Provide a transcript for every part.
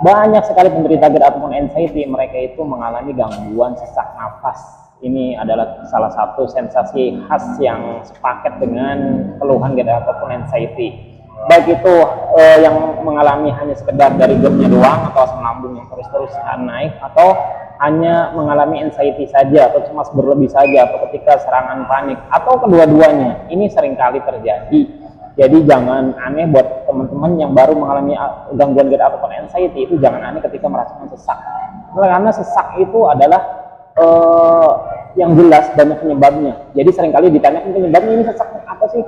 Banyak sekali penderita GERD ataupun anxiety, mereka itu mengalami gangguan sesak nafas. Ini adalah salah satu sensasi khas yang sepaket dengan keluhan GERD ataupun anxiety. Baik itu yang mengalami hanya sekedar dari GERD-nya doang, atau asam lambung yang terus-terus naik, atau hanya mengalami anxiety saja, atau cemas berlebih saja, atau ketika serangan panik, atau kedua-duanya. Ini seringkali terjadi. Jadi jangan aneh buat teman-teman yang baru mengalami gangguan GERD ataupun anxiety, itu jangan aneh ketika merasakan sesak. Karena sesak itu adalah yang jelas banyak penyebabnya. Jadi seringkali ditanyakan penyebabnya ini sesak apa sih?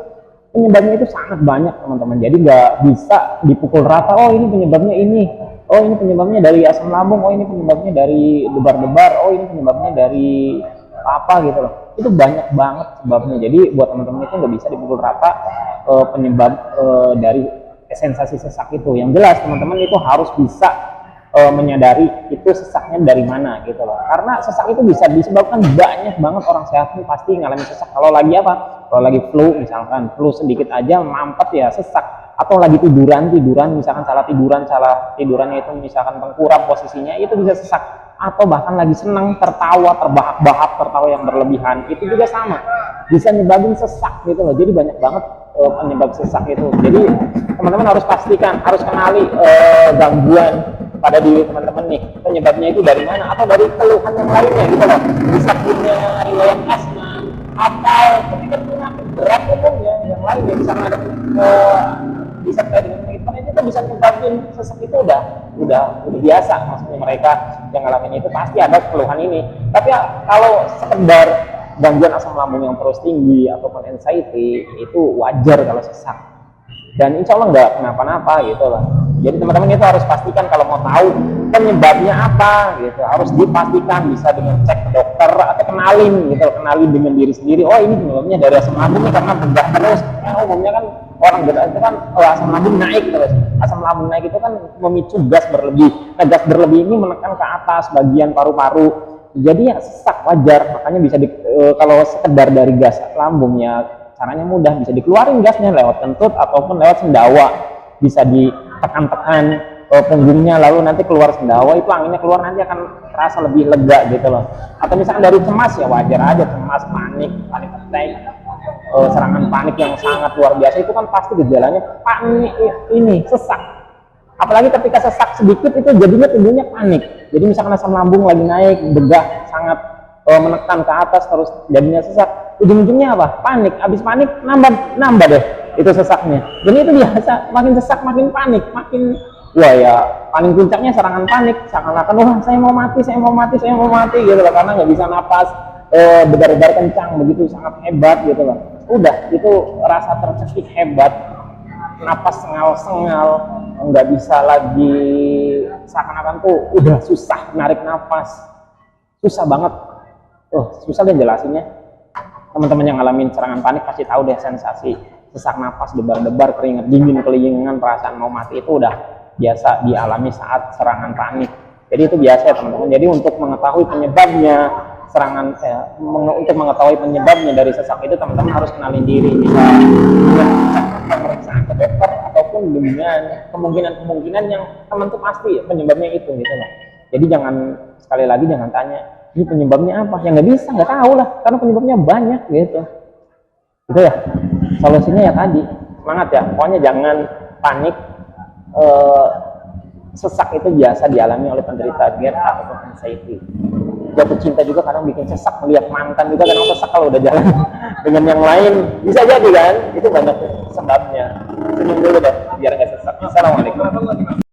Penyebabnya itu sangat banyak teman-teman. Jadi nggak bisa dipukul rata. Oh ini penyebabnya ini. Oh ini penyebabnya dari asam lambung. Oh ini penyebabnya dari debar-debar. Oh ini penyebabnya dari apa gitu loh. Itu banyak banget sebabnya. Jadi buat teman-teman itu nggak bisa dipukul rata penyebab dari sensasi sesak itu. Yang jelas teman-teman itu harus bisa menyadari itu sesaknya dari mana gitu loh. Karena sesak itu bisa disebabkan banyak banget. Orang sehat pun pasti ngalamin sesak. Kalau lagi apa? Kalau lagi flu misalkan, flu sedikit aja mampet ya sesak. Atau lagi tiduran misalkan salah tidurannya itu misalkan tengkurap posisinya, itu bisa sesak. Atau bahkan lagi senang tertawa, terbahak-bahak, tertawa yang berlebihan, itu juga sama, bisa nyebabin sesak gitu loh. Jadi banyak banget penyebab sesak itu. Jadi teman-teman harus pastikan, harus kenali gangguan pada diri teman-teman nih, penyebabnya itu dari mana, atau dari keluhan yang lainnya gitu loh. Bisa punya riwayat asma, atau ketika punya berat umumnya yang lainnya, bisa ada bisa terkait dengan penyakit itu bisa nyebabin sesak. Itu udah biasa, maksudnya mereka yang ngalamin itu pasti ada keluhan ini. Tapi kalau sekedar gangguan asam lambung yang terus tinggi ataupun anxiety, itu wajar kalau sesak, dan insya Allah nggak kenapa-napa gitu loh. Jadi teman-teman itu harus pastikan kalau mau tahu penyebabnya apa gitu, harus dipastikan, bisa dengan cek ke dokter atau kenalin dengan diri sendiri. Oh ini penyebabnya dari asam lambung nih, karena begah terus. Umumnya kan orang GERD itu kan asam lambung naik terus. Asam lambung naik itu kan memicu gas berlebih. Nah, gas berlebih ini menekan ke atas bagian paru-paru. Jadi ya sesak wajar. Makanya bisa kalau sekedar dari gas lambung ya caranya mudah, bisa dikeluarin gasnya lewat kentut ataupun lewat sendawa. Bisa ditekan-tekan punggungnya, lalu nanti keluar sendawa, itu anginnya keluar, nanti akan terasa lebih lega gitu loh. Atau misalkan dari cemas, ya wajar aja cemas, panik attack, serangan panik yang sangat luar biasa, itu kan pasti gejalanya panik, ini sesak. Apalagi ketika sesak sedikit itu jadinya tubuhnya panik. Jadi misalkan asam lambung lagi naik, begah sangat menekan ke atas, terus jadinya sesak, ujung-ujungnya apa? Panik. Habis panik nambah deh itu sesaknya. Jadi itu biasa, makin sesak makin panik, makin wah ya paling puncaknya serangan panik, seakan-akan wah saya mau mati gitu loh, karena nggak bisa napas, debar-debar kencang begitu, sangat hebat gitu loh. Udah itu rasa tercekik hebat, napas sengal-sengal, nggak bisa lagi, seakan-akan tuh udah susah narik napas, susah banget. Susah deh jelasinnya. Teman-teman yang ngalamin serangan panik pasti tahu deh sensasi sesak napas, debar-debar, keringat dingin, kelingan, perasaan mau mati, itu udah biasa dialami saat serangan panik. Jadi itu biasa ya teman-teman. Jadi untuk mengetahui penyebabnya untuk mengetahui penyebabnya dari sesak itu, teman-teman harus kenalin diri, bisa pemeriksaan ke dokter ataupun dengan kemungkinan yang teman tuh pasti penyebabnya itu gitu loh. Jadi sekali lagi jangan tanya ini penyebabnya apa, ya nggak bisa, nggak tahu lah, karena penyebabnya banyak gitu ya. Solusinya ya tadi, semangat ya, pokoknya jangan panik. Sesak itu biasa dialami oleh penderita GERD ataupun anxiety. Jatuh cinta juga kadang bikin sesak, melihat mantan juga kadang sesak kalau udah jalan dengan yang lain, bisa jadi kan, itu banyak sebabnya. Senyum dulu deh biar nggak sesak. Assalamualaikum.